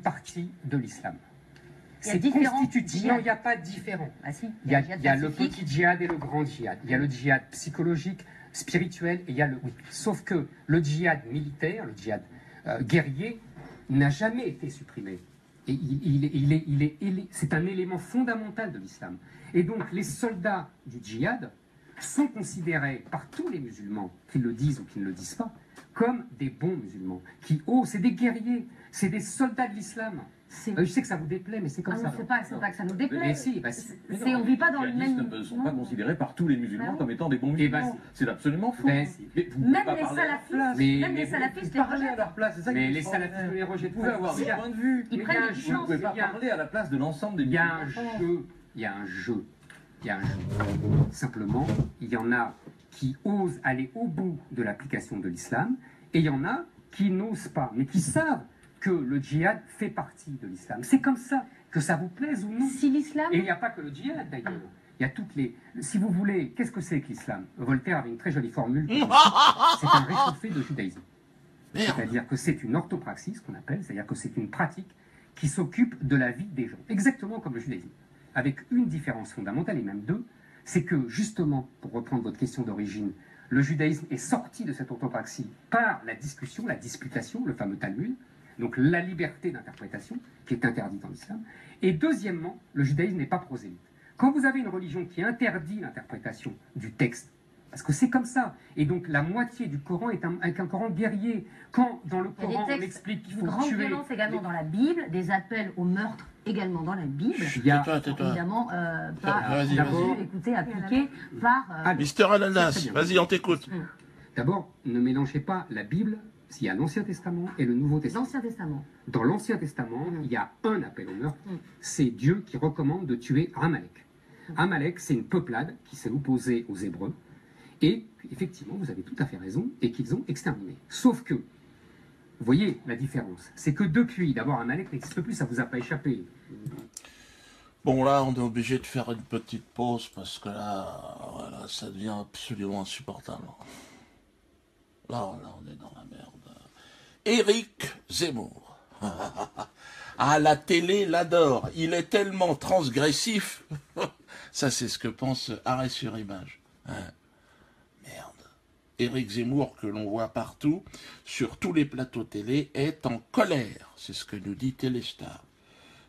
partie de l'islam. C'est différent. Non, il n'y a pas de différent. Ah si, Il y a le petit djihad et le grand djihad. Il y a le djihad psychologique, spirituel, et il y a le... Oui. Sauf que le djihad militaire, le djihad guerrier, n'a jamais été supprimé. Et c'est un élément fondamental de l'islam. Et donc, les soldats du djihad sont considérés par tous les musulmans, qu'ils le disent ou qu'ils ne le disent pas, comme des bons musulmans. C'est des guerriers, c'est des soldats de l'islam. Je sais que ça vous déplaît, mais c'est comme ça. C'est pas que ça nous déplaît. Mais si, on ne vit pas dans le même... ne sont pas considérés par tous les musulmans comme étant des bons musulmans. C'est absolument faux. Même les salafistes les rejettent. À leur place, c'est ça. Mais les salafistes les rejettent. Vous pouvez avoir des points de vue. Ils prennent des distances. Vous ne pouvez pas parler à la place de l'ensemble des musulmans. Il y a un jeu. Simplement, il y en a qui osent aller au bout de l'application de l'islam, et il y en a qui n'osent pas, mais qui savent que le djihad fait partie de l'islam. C'est comme ça, que ça vous plaise ou non. Si l'islam... Et il n'y a pas que le djihad d'ailleurs. Il y a toutes les... Si vous voulez, qu'est-ce que c'est que l'islam? Voltaire avait une très jolie formule. C'est un réchauffé de judaïsme. C'est-à-dire que c'est une orthopraxie, ce qu'on appelle, c'est-à-dire que c'est une pratique qui s'occupe de la vie des gens, exactement comme le judaïsme. Avec une différence fondamentale, et même deux, c'est que justement, pour reprendre votre question d'origine, le judaïsme est sorti de cette orthopraxie par la discussion, la disputation, le fameux Talmud, donc la liberté d'interprétation, qui est interdite en islam. Et deuxièmement, le judaïsme n'est pas prosélyte. Quand vous avez une religion qui interdit l'interprétation du texte, parce que c'est comme ça, et donc la moitié du Coran est un Coran guerrier. Quand dans le Coran on explique qu'il faut grande tuer... violence également dans la Bible, des appels au meurtre également dans la Bible, évidemment pas écoutez, appliqué par... Mister Ananas, vas-y, on t'écoute. D'abord, ne mélangez pas la Bible. Il y a l'Ancien Testament et le Nouveau Testament. L'Ancien Testament. Dans l'Ancien Testament, il y a un appel au meurtre. C'est Dieu qui recommande de tuer Amalek. Amalek, c'est une peuplade qui s'est opposée aux Hébreux. Et effectivement, vous avez tout à fait raison, et qu'ils ont exterminé. Sauf que, vous voyez la différence, c'est que depuis, d'abord Amalek n'existe plus, ça vous a pas échappé. Bon, là, on est obligé de faire une petite pause, parce que là, voilà, ça devient absolument insupportable. Là, on est dans la merde. Éric Zemmour. Ah, la télé l'adore. Il est tellement transgressif. Ça, c'est ce que pense Arrêt sur Image. Merde. Éric Zemmour, que l'on voit partout, sur tous les plateaux télé, est en colère. C'est ce que nous dit Téléstar.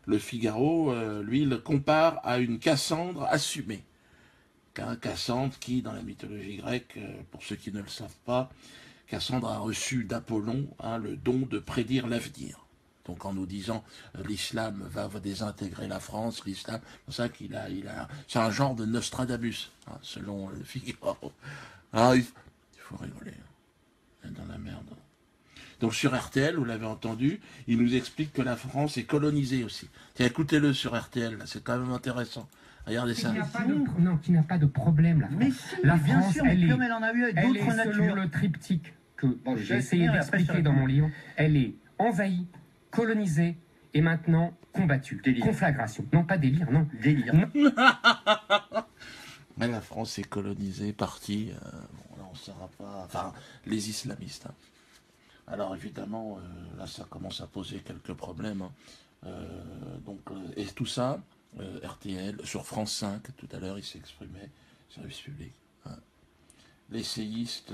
Le Figaro, lui, le compare à une Cassandre assumée. Cassandre qui, dans la mythologie grecque, pour ceux qui ne le savent pas, Cassandre a reçu d'Apollon le don de prédire l'avenir. Donc en nous disant l'islam va désintégrer la France, l'islam, c'est ça c'est un genre de Nostradamus, selon le Figaro. Ah, il faut rigoler, on est dans la merde. Donc sur RTL, vous l'avez entendu, il nous explique que la France est colonisée aussi. Tiens, écoutez-le sur RTL, c'est quand même intéressant. Regardez ça. Qui n'a pas de problème, la France. Mais si, la bien France, sûr, mais comme elle en a eu avec d'autres natures. Selon le triptyque que j'ai essayé d'expliquer dans mon livre, elle est envahie, colonisée et maintenant combattue. Délire. Conflagration. Non, pas délire, non. Délire. Mais la France est colonisée, partie, bon, là on ne saura pas, enfin, les islamistes. Alors évidemment, là ça commence à poser quelques problèmes. Et tout ça, RTL, sur France 5, tout à l'heure il s'est exprimé, service public. L'essayiste,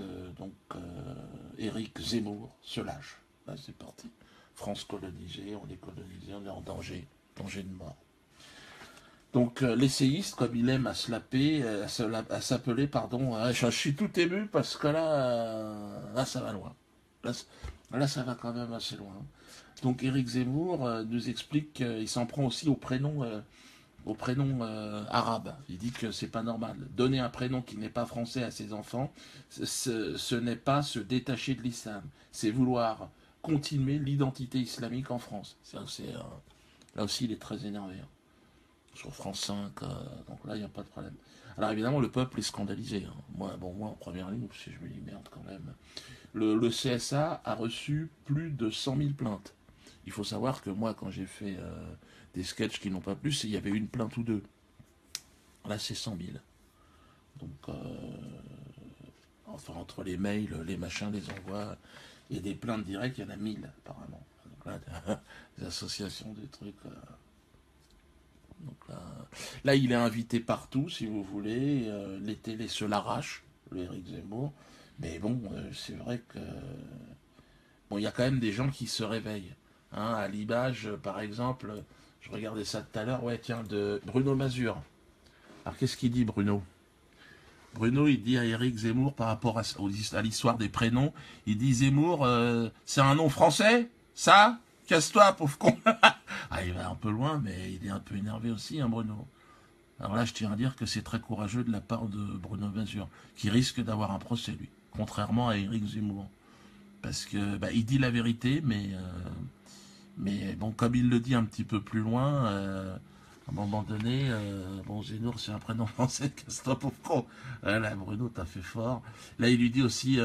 Éric Zemmour, se lâche. Là c'est parti. France colonisée, on est colonisé, on est en danger de mort. Donc l'essayiste, comme il aime à s'appeler, pardon, je suis tout ému parce que là ça va loin. Là ça va quand même assez loin. Donc Éric Zemmour nous explique qu'il s'en prend aussi au prénom arabe. Il dit que c'est pas normal. Donner un prénom qui n'est pas français à ses enfants, ce n'est pas se détacher de l'islam. C'est vouloir continuer l'identité islamique en France. Là aussi, il est très énervé. Sur France 5, donc là, il n'y a pas de problème. Alors évidemment, le peuple est scandalisé. Moi, en première ligne, parce que je me dis, merde, quand même. Le CSA a reçu plus de 100 000 plaintes. Il faut savoir que moi, quand j'ai fait des sketchs qui n'ont pas plus, il y avait une plainte ou deux. Là, c'est 100 000. Donc, enfin, entre les mails, les machins, les envois, et des plaintes directes, il y en a 1000, apparemment. Donc là, d'association, des trucs. Donc là, il est invité partout, si vous voulez. Les télés se l'arrachent, le Éric Zemmour. Mais bon, c'est vrai que... Bon, il y a quand même des gens qui se réveillent. Hein, à l'image, par exemple, je regardais ça tout à l'heure, ouais, tiens, de Bruno Mazur. Alors, qu'est-ce qu'il dit, Bruno? Bruno, il dit à Éric Zemmour, par rapport à l'histoire des prénoms, il dit Zemmour, c'est un nom français, ça? Casse-toi, pauvre con. Ah, il va un peu loin, mais il est un peu énervé aussi, hein, Bruno. Alors là, je tiens à dire que c'est très courageux de la part de Bruno Mazur, qui risque d'avoir un procès, lui, contrairement à Éric Zemmour. Parce que il dit la vérité, mais bon, comme il le dit un petit peu plus loin, à un moment donné, bon, Zemmour, c'est un prénom français, casse-toi, pauvre con. Là, Bruno, t'as fait fort. Là, il lui dit aussi,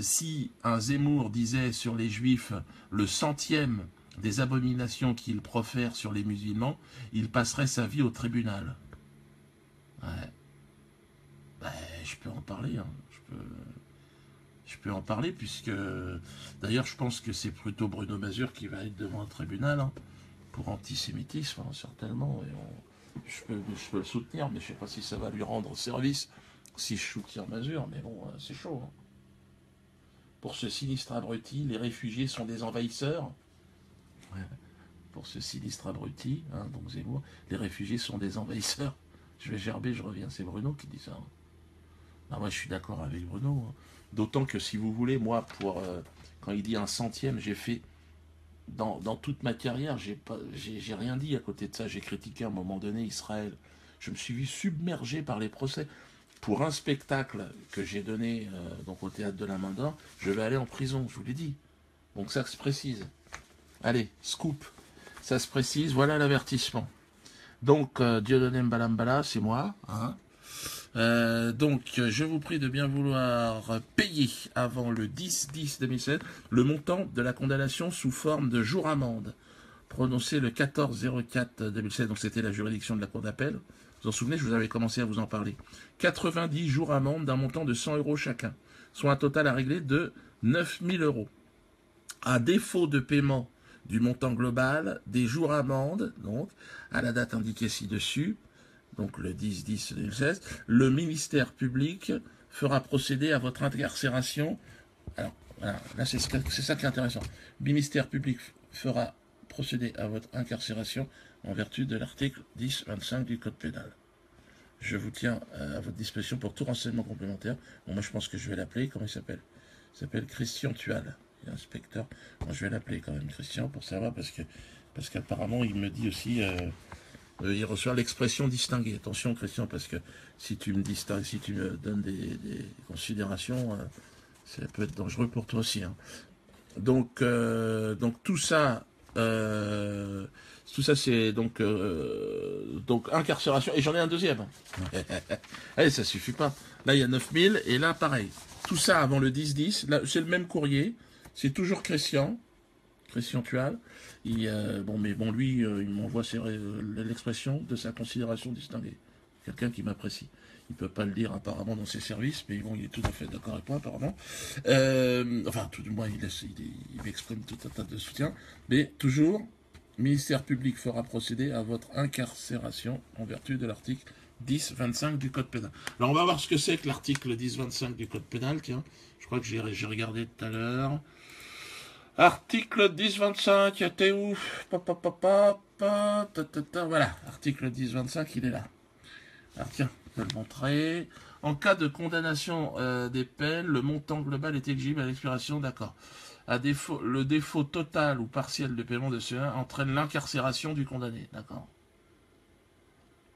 si un Zemmour disait sur les Juifs le 100e des abominations qu'il profère sur les musulmans, il passerait sa vie au tribunal. Ouais. Je peux en parler, hein. Je peux en parler, puisque d'ailleurs je pense que c'est plutôt Bruno Mazur qui va être devant un tribunal, hein, pour antisémitisme, hein, certainement. Et je peux le soutenir, mais je ne sais pas si ça va lui rendre service si je soutiens Mazur, mais bon, c'est chaud. Hein. Pour ce sinistre abruti, les réfugiés sont des envahisseurs. Ouais. Pour ce sinistre abruti, hein, donc Zemmour, les réfugiés sont des envahisseurs. Je vais gerber, je reviens, c'est Bruno qui dit ça. Hein. Non, moi je suis d'accord avec Bruno. Hein. D'autant que si vous voulez, moi, quand il dit un 100e, j'ai fait, dans toute ma carrière, j'ai rien dit à côté de ça. J'ai critiqué à un moment donné Israël. Je me suis vu submergé par les procès. Pour un spectacle que j'ai donné donc au Théâtre de la Main d'Or, je vais aller en prison, je vous l'ai dit. Donc ça se précise. Allez, scoop. Ça se précise, voilà l'avertissement. Donc, Dieudonné Mbalambala, c'est moi. Hein. Donc, je vous prie de bien vouloir payer avant le 10-10-2016 le montant de la condamnation sous forme de jour amende, prononcé le 14-04-2016, donc c'était la juridiction de la Cour d'appel. Vous vous en souvenez, je vous avais commencé à vous en parler. 90 jours amende d'un montant de 100 € chacun, soit un total à régler de 9 000 €. À défaut de paiement du montant global, des jours amende, donc, à la date indiquée ci-dessus, donc le 10-10-2016, le ministère public fera procéder à votre incarcération. Alors, voilà, là c'est ça qui est intéressant. Le ministère public fera procéder à votre incarcération en vertu de l'article 10-25 du Code pénal. Je vous tiens à votre disposition pour tout renseignement complémentaire. Bon, moi je pense que je vais l'appeler. Comment il s'appelle? Il s'appelle Christian Tual, il est inspecteur. Moi je vais l'appeler quand même Christian pour savoir, parce qu'apparemment il me dit aussi... il reçoit l'expression distinguée. Attention, Christian, parce que si tu me distingues, si tu me donnes des considérations, ça peut être dangereux pour toi aussi. Hein. Donc tout ça c'est donc incarcération. Et j'en ai un deuxième. Allez, ça suffit pas. Là, il y a 9000, et là, pareil. Tout ça avant le 10-10. Là, c'est le même courrier. C'est toujours Christian Tual. Lui, il m'envoie l'expression de sa considération distinguée. Quelqu'un qui m'apprécie. Il ne peut pas le dire apparemment dans ses services, mais bon, il est tout à fait d'accord avec moi apparemment. Tout du moins, il m'exprime tout un tas de soutien. Mais toujours, le ministère public fera procéder à votre incarcération en vertu de l'article 10-25 du Code pénal. Alors, on va voir ce que c'est que l'article 10-25 du Code pénal. Tiens, je crois que j'ai regardé tout à l'heure. Article 10-25, t'es où? Voilà, article 10-25, il est là. Alors tiens, je vais le montrer. En cas de condamnation des peines, le montant global est éligible à l'expiration, d'accord. Le défaut total ou partiel de paiement de cela entraîne l'incarcération du condamné, d'accord.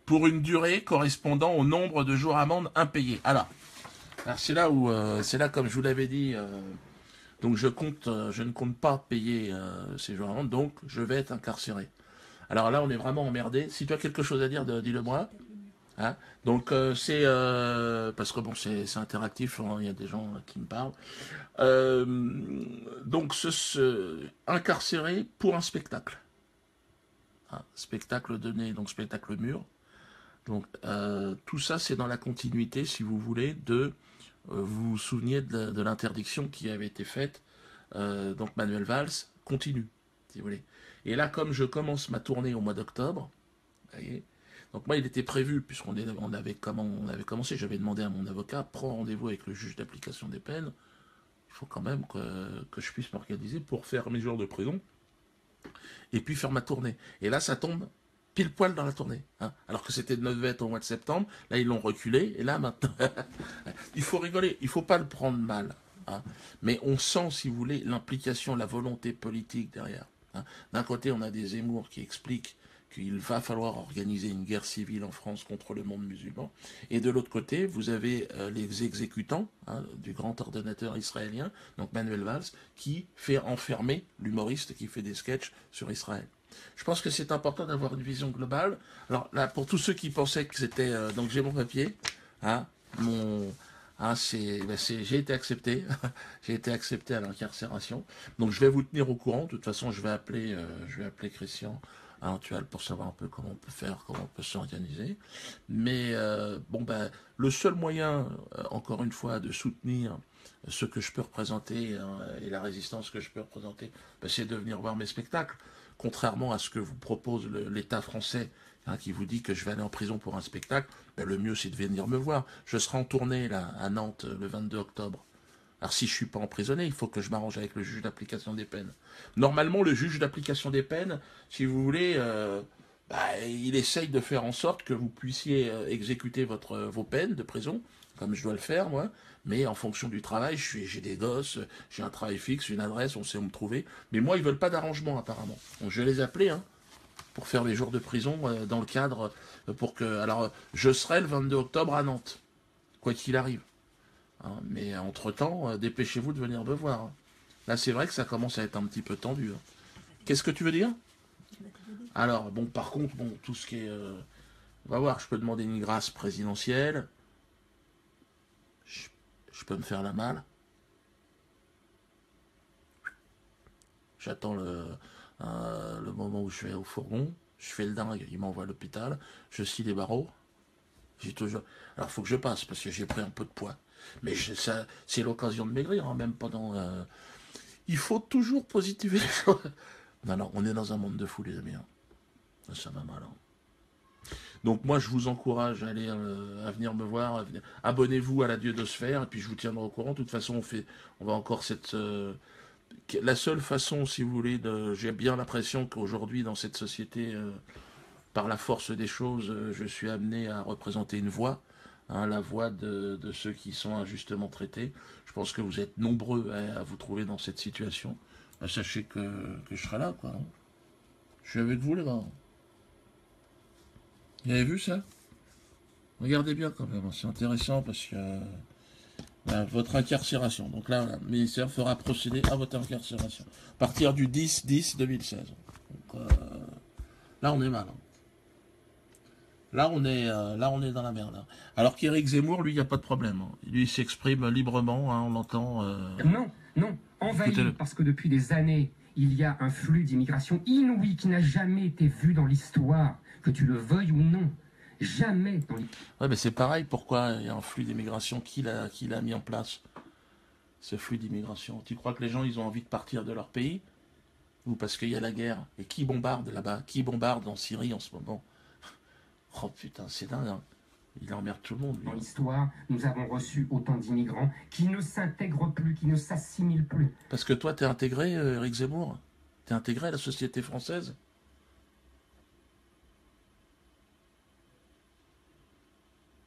Pour une durée correspondant au nombre de jours amende impayés. Alors c'est là où, comme je vous l'avais dit... Donc je ne compte pas payer ces jours amende, donc je vais être incarcéré. Alors là, on est vraiment emmerdé. Si tu as quelque chose à dire, dis-le-moi. Hein, donc c'est parce que bon, c'est interactif, il y a des gens qui me parlent. Donc incarcéré pour un spectacle. Hein, spectacle donné, donc spectacle mûr. Donc tout ça, c'est dans la continuité, si vous voulez, de... vous vous souveniez de l'interdiction qui avait été faite, donc Manuel Valls continue. si vous voulez. Et là, comme je commence ma tournée au mois d'octobre, vous voyez, donc moi, il était prévu, puisqu'on avait commencé, j'avais demandé à mon avocat, prends rendez-vous avec le juge d'application des peines, il faut quand même que je puisse m'organiser pour faire mes jours de prison, et puis faire ma tournée. Et là, ça tombe pile poil dans la tournée. Hein. Alors que c'était devait être au mois de septembre, là, ils l'ont reculé, et là, maintenant, il faut rigoler, il ne faut pas le prendre mal. Hein. Mais on sent, si vous voulez, l'implication, la volonté politique derrière. Hein. D'un côté, on a des Zemmour qui expliquent qu'il va falloir organiser une guerre civile en France contre le monde musulman. Et de l'autre côté, vous avez les exécutants du grand ordonnateur israélien, donc Manuel Valls, qui fait enfermer l'humoriste qui fait des sketchs sur Israël. Je pense que c'est important d'avoir une vision globale. Alors là, pour tous ceux qui pensaient que c'était... donc j'ai mon papier, j'ai été accepté, j'ai été accepté à l'incarcération. Donc je vais vous tenir au courant. De toute façon, je vais appeler Christian Antoine pour savoir un peu comment on peut faire, comment on peut s'organiser. Mais le seul moyen, encore une fois, de soutenir ce que je peux représenter et la résistance que je peux représenter, c'est de venir voir mes spectacles. Contrairement à ce que vous propose l'État français, qui vous dit que je vais aller en prison pour un spectacle, le mieux c'est de venir me voir. Je serai en tournée là, à Nantes le 22 octobre. Alors si je ne suis pas emprisonné, il faut que je m'arrange avec le juge d'application des peines. Normalement, le juge d'application des peines, si vous voulez, il essaye de faire en sorte que vous puissiez exécuter vos peines de prison, comme je dois le faire, moi. Mais en fonction du travail, j'ai des gosses, j'ai un travail fixe, une adresse, on sait où me trouver. Mais moi, ils ne veulent pas d'arrangement, apparemment. Donc je vais les appeler, pour faire les jours de prison dans le cadre... Alors, je serai le 22 octobre à Nantes, quoi qu'il arrive. Mais entre-temps, dépêchez-vous de venir me voir. Là, c'est vrai que ça commence à être un petit peu tendu. Qu'est-ce que tu veux dire? Alors, par contre, tout ce qui est... on va voir, je peux demander une grâce présidentielle. Je peux me faire la malle. J'attends le moment où je vais au fourgon. Je fais le dingue, il m'envoie à l'hôpital. Je scie les barreaux. J'ai toujours... Alors, il faut que je passe, parce que j'ai pris un peu de poids. Mais c'est l'occasion de maigrir, même pendant... Il faut toujours positiver les choses. Non, on est dans un monde de fous, les amis. Ça va mal. Donc moi, je vous encourage à venir me voir. Abonnez-vous à la Dieu-de-Sphère, et puis je vous tiendrai au courant. De toute façon, on va encore la seule façon, si vous voulez, j'ai bien l'impression qu'aujourd'hui, dans cette société, par la force des choses, je suis amené à représenter une voix. La voix de ceux qui sont injustement traités. Je pense que vous êtes nombreux à vous trouver dans cette situation. Sachez que je serai là, quoi. Je suis avec vous, les gars. Vous avez vu ça? Regardez bien, quand même. C'est intéressant, parce que... votre incarcération. Donc là, le ministère fera procéder à votre incarcération. À partir du 10-10-2016. Donc, là, on est mal. Là, on est dans la merde. Alors qu'Éric Zemmour, lui, il n'y a pas de problème. Lui, il s'exprime librement, on l'entend... Non, envahi, parce que depuis des années, il y a un flux d'immigration inouï qui n'a jamais été vu dans l'histoire, que tu le veuilles ou non. Jamais dans l'histoire. Ouais, mais c'est pareil, pourquoi il y a un flux d'immigration? Qui l'a mis en place, ce flux d'immigration? Tu crois que les gens, ils ont envie de partir de leur pays? Ou parce qu'il y a la guerre? Et qui bombarde là-bas? Qui bombarde en Syrie en ce moment? Oh putain, c'est dingue, Il emmerde tout le monde. Dans l'histoire, nous avons reçu autant d'immigrants qui ne s'intègrent plus, qui ne s'assimilent plus. Parce que toi, t'es intégré, Éric Zemmour? T'es intégré à la société française?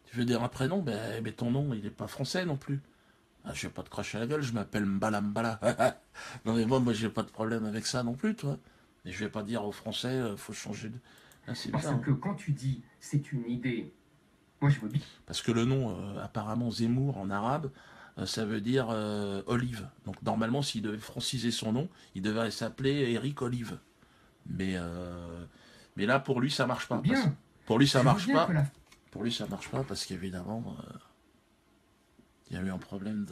Tu veux dire un prénom? Mais ton nom, il n'est pas français non plus. Je vais pas te cracher à la gueule, je m'appelle Mbala Mbala. Non mais moi j'ai pas de problème avec ça non plus, toi. Et je vais pas dire aux Français, faut changer de... Parce que quand tu dis c'est une idée, moi je veux bien. Parce que le nom, apparemment Zemmour en arabe, ça veut dire olive. Donc normalement, s'il devait franciser son nom, il devait s'appeler Éric Olive. Mais là, pour lui, ça marche pas. Bien. Pour lui, ça marche pas. Pour lui, ça marche pas parce qu'évidemment, il y a eu un problème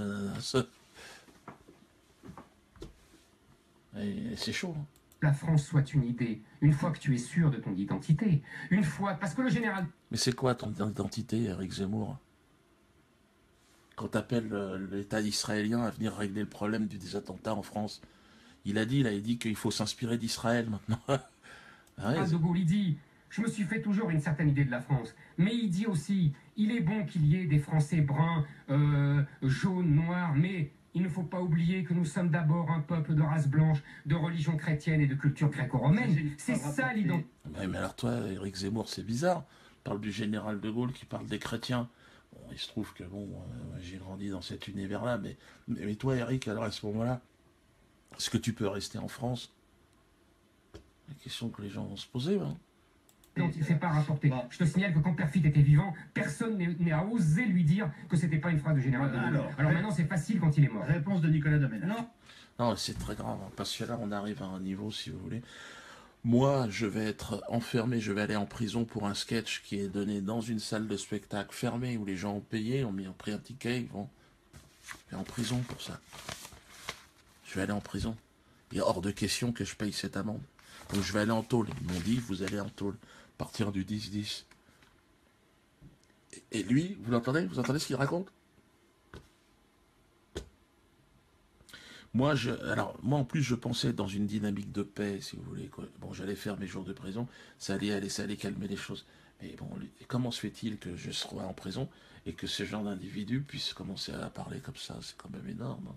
Et c'est chaud. La France soit une idée, une fois que tu es sûr de ton identité, une fois, parce que le général... Mais c'est quoi ton identité, Éric Zemmour? Quand t'appelles l'État israélien à venir régler le problème des attentats en France, il a dit qu'il faut s'inspirer d'Israël maintenant. De Gaulle, il dit, je me suis fait toujours une certaine idée de la France, mais il dit aussi, il est bon qu'il y ait des Français bruns, jaunes, noirs, mais il ne faut pas oublier que nous sommes d'abord un peuple de race blanche, de religion chrétienne et de culture gréco-romaine. C'est ça l'identité. Mais alors toi, Éric Zemmour, c'est bizarre. On parle du général de Gaulle qui parle des chrétiens. Bon, il se trouve que j'ai grandi dans cet univers-là, mais toi, Éric, alors à ce moment-là, est-ce que tu peux rester en France? La question que les gens vont se poser. Hein. Donc il ne s'est pas rapporté. Je te signale que quand Perfit était vivant, personne n'a osé lui dire que c'était pas une phrase de général de Gaulle. Alors maintenant c'est facile quand il est mort. Réponse de Nicolas Domenech. Non, c'est très grave, hein, parce que là on arrive à un niveau, si vous voulez. Moi, je vais être enfermé, je vais aller en prison pour un sketch qui est donné dans une salle de spectacle fermée où les gens ont payé, ont pris un ticket, ils vont en prison pour ça. Je vais aller en prison. Il est hors de question que je paye cette amende. Donc je vais aller en tôle. Ils m'ont dit, vous allez en tôle. À partir du 10-10. Et lui, vous l'entendez? Vous entendez ce qu'il raconte? Moi, en plus, je pensais dans une dynamique de paix, si vous voulez. Quoi. Bon, j'allais faire mes jours de prison, ça allait calmer les choses. Mais bon, comment se fait-il que je sois en prison et que ce genre d'individu puisse commencer à parler comme ça? C'est quand même énorme. Hein.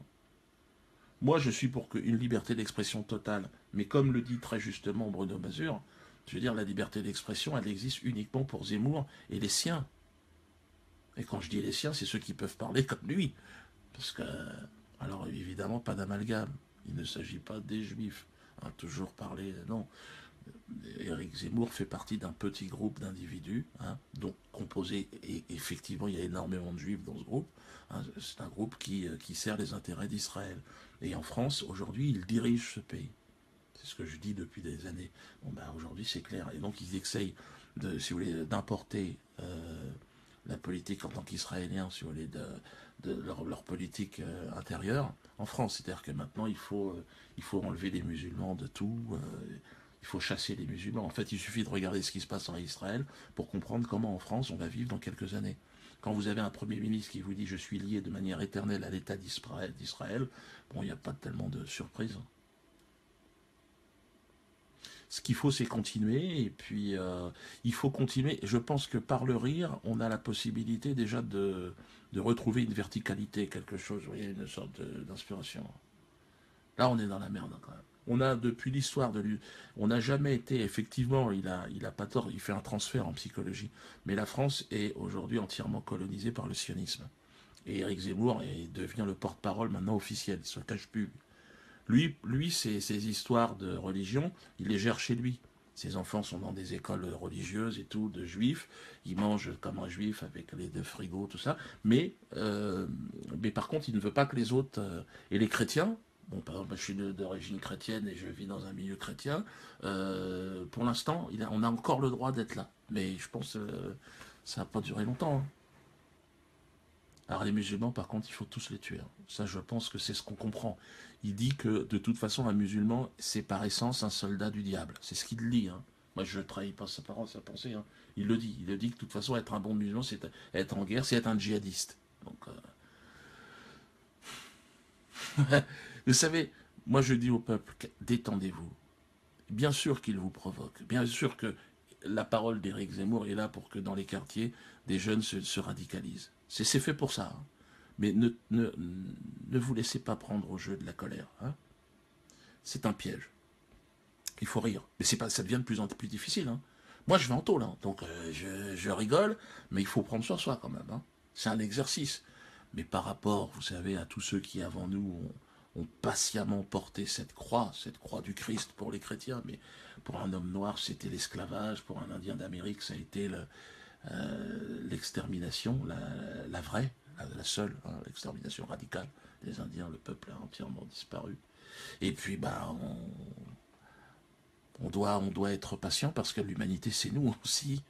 Moi, je suis pour une liberté d'expression totale. Mais comme le dit très justement Bruno Mazur, je veux dire, la liberté d'expression, elle existe uniquement pour Zemmour et les siens. Et quand je dis les siens, c'est ceux qui peuvent parler comme lui. Parce que, alors évidemment, pas d'amalgame. Il ne s'agit pas des juifs. Hein, toujours parler, non. Éric Zemmour fait partie d'un petit groupe d'individus, hein, donc composé, et effectivement, il y a énormément de juifs dans ce groupe. Hein, c'est un groupe qui sert les intérêts d'Israël. Et en France, aujourd'hui, il dirige ce pays. C'est ce que je dis depuis des années. Bon, ben, aujourd'hui, c'est clair. Et donc, ils essayent, si vous voulez, d'importer la politique en tant qu'Israéliens, si vous voulez, de leur politique intérieure en France. C'est-à-dire que maintenant, il faut enlever les musulmans de tout. Il faut chasser les musulmans. En fait, il suffit de regarder ce qui se passe en Israël pour comprendre comment, en France, on va vivre dans quelques années. Quand vous avez un Premier ministre qui vous dit « je suis lié de manière éternelle à l'État d'Israël », bon, il n'y a pas tellement de surprise. Ce qu'il faut, c'est continuer, et puis il faut continuer. Je pense que par le rire, on a la possibilité déjà de retrouver une verticalité, quelque chose, vous voyez, une sorte d'inspiration. Là, on est dans la merde, quand même. On a, depuis l'histoire de lui, on n'a jamais été, effectivement, il a pas tort, il fait un transfert en psychologie, mais la France est aujourd'hui entièrement colonisée par le sionisme. Et Éric Zemmour devient le porte-parole maintenant officiel, il ne se cache plus. Lui, ses histoires de religion, il les gère chez lui. Ses enfants sont dans des écoles religieuses et tout, de juifs. Il mange comme un juif avec les deux frigos, tout ça. Mais par contre, il ne veut pas que les autres... et les chrétiens, bon, par exemple, je suis d'origine chrétienne et je vis dans un milieu chrétien. Pour l'instant, on a encore le droit d'être là. Mais je pense que ça n'a pas duré longtemps. Hein. Alors les musulmans, par contre, il faut tous les tuer. Hein. Ça, je pense que c'est ce qu'on comprend. Il dit que, de toute façon, un musulman, c'est par essence un soldat du diable. C'est ce qu'il dit. Hein. Moi, je ne trahis pas sa parole, sa pensée. Hein. Il le dit. Il le dit que, de toute façon, être un bon musulman, c'est être en guerre, c'est être un djihadiste. Donc, vous savez, moi, je dis au peuple, détendez-vous. Bien sûr qu'il vous provoque. Bien sûr que la parole d'Éric Zemmour est là pour que, dans les quartiers, des jeunes se radicalisent. C'est fait pour ça. Hein. Mais ne vous laissez pas prendre au jeu de la colère. Hein. C'est un piège. Il faut rire. Mais ça devient de plus en plus difficile. Hein. Moi, je vais en tôle. Hein. Donc, je rigole, mais il faut prendre sur soi quand même. Hein. C'est un exercice. Mais par rapport, vous savez, à tous ceux qui, avant nous, ont patiemment porté cette croix du Christ pour les chrétiens, mais pour un homme noir, c'était l'esclavage. Pour un Indien d'Amérique, ça a été l'extermination, la vraie, la seule, hein, l'extermination radicale des Indiens. Le peuple a entièrement disparu. Et puis, on doit être patient parce que l'humanité, c'est nous aussi,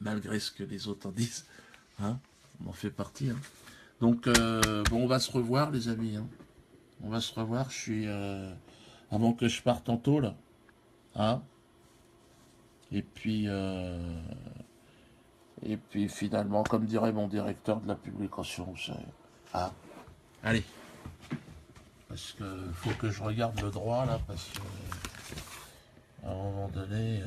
malgré ce que les autres en disent. Hein, on en fait partie. Hein. Donc, on va se revoir, les amis. Hein. On va se revoir. Je suis avant que je parte en tôle. Hein. Et puis finalement, comme dirait mon directeur de la publication, vous savez. Ah. Allez. parce que faut que je regarde le droit là, parce que à un moment donné...